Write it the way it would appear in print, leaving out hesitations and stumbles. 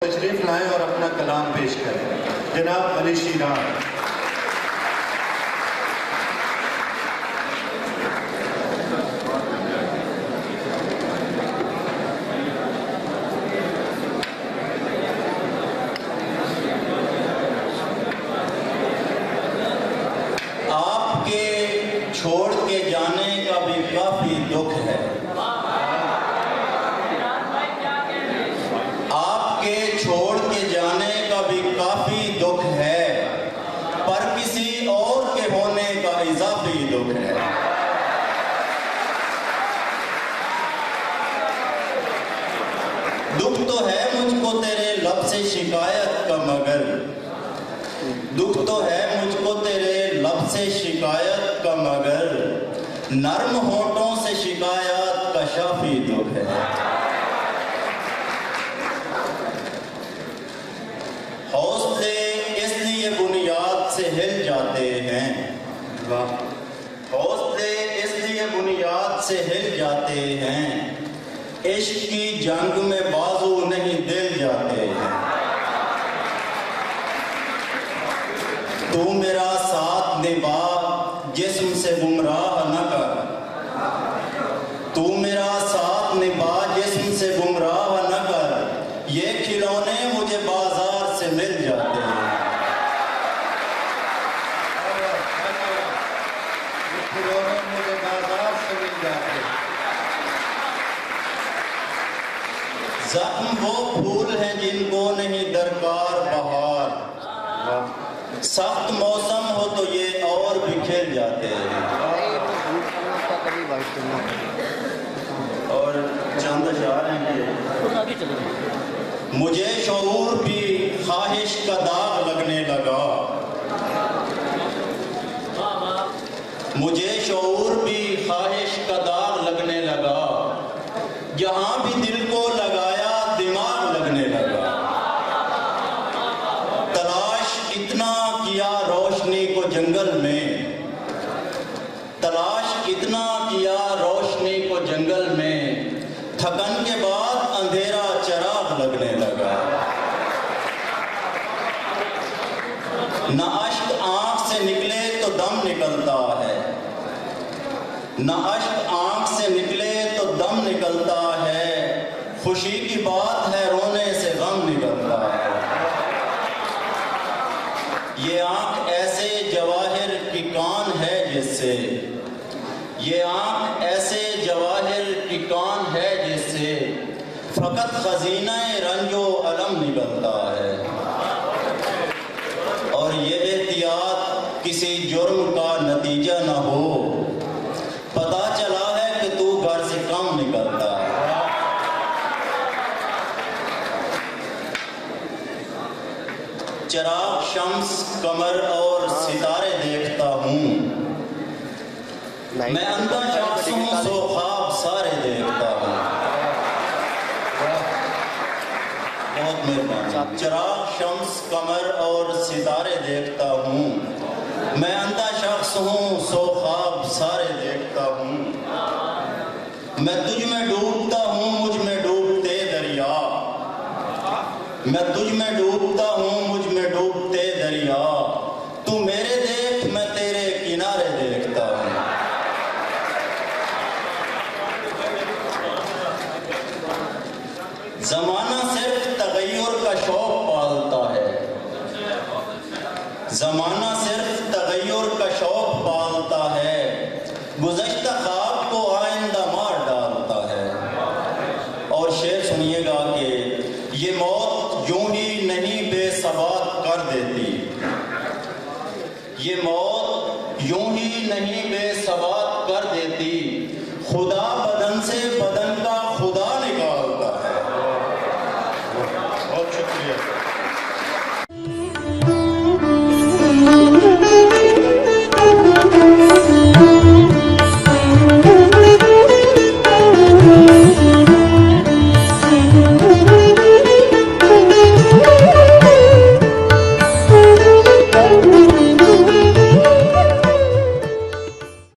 तशरीफ लाएं और अपना कलाम पेश करें। जनाब अली शीरान। आपके छोड़ के जाने का भी काफी दुख है। आपके छोड़ के जाने का भी काफी दुख है, पर किसी और के होने का इजाफी दुख है। दुख तो है मुझको तेरे लब से शिकायत का, मगर दुख तो है मुझको तेरे लब से शिकायत का, मगर नर्म होठों से शिकायत का शाफी दुख है। हौसले इसलिए बुनियाद से हिल जाते हैं, हौसले इसलिए बुनियाद से हिल जाते हैं, इश्क की जंग में बाजू नहीं दिल जाते हैं। तू मेरा साथ निभा जिस्म से गुमराह न कर, तू मेरा साथ निभा जिस्म से गुमराह न कर, ये खिलौने मुझे बाजार से मिल जाते हैं। ये खिलौने मुझे बाजार से मिल जाते हैं। जख्म वो फूल हैं जिनको नहीं दरकार बहार, सख्त मौसम हो तो ये और भी खिल जाते हैं। और चंद अशआर हैं कि मुझे शऊर भी ख्वाहिश का दाग लगने लगा, मुझे शऊर भी ख्वाहिश का दाग लगने लगा, जहां भी दिल को लगाया दिमाग लगने लगा। तलाश इतना किया रोशनी को जंगल में, तलाश इतना किया रोशनी को जंगल में, थकन के बाद अंधेरा चिराग लगने लगा। न अश्क आंख से निकले तो दम निकलता है, न अश्क आंख से निकले तो दम निकलता है, खुशी की बात है रोने से गम निकलता है। ये आंख ऐसे जवाहिर की कान है जिससे, ये आंख ऐसे जवाहिर की कान है जिससे, फकत खजीना रंजो अलम निकलता है। और ये एहतियात किसी जुर्म का नतीजा न हो, पता चला है कि तू घर से कम निकलता है। चिराग शम्स कमर और सितारे देखता हूँ, मैं अंधा शख्स हूँ सो ख्वाब सारे देखता हूँ। बहुत मेहरबानी। चिराग शम्स कमर और सितारे देखता हूँ, मैं अंधा शख्स हूँ सो ख्वाब सारे देखता हूँ। मैं तुझ में डूबता हूँ मुझ में डूबते दरिया, मैं तुझ में डूबता हूँ मुझ में डूबते दरिया, तू मेरे देख मैं तेरे किनारे देखता हूँ। जमाना सिर्फ तगय्युर का शौक पालता है, जमाना सिर्फ तगय्युर का शौक पालता है, गुज़श्ता ख्वाब को आइंदा मार डालता है। और शेर सुनिएगा कि ये मौत यूं ही नहीं बेसबात कर देती, ये मौत यूं ही नहीं बेसबात कर देती, खुदा बदन से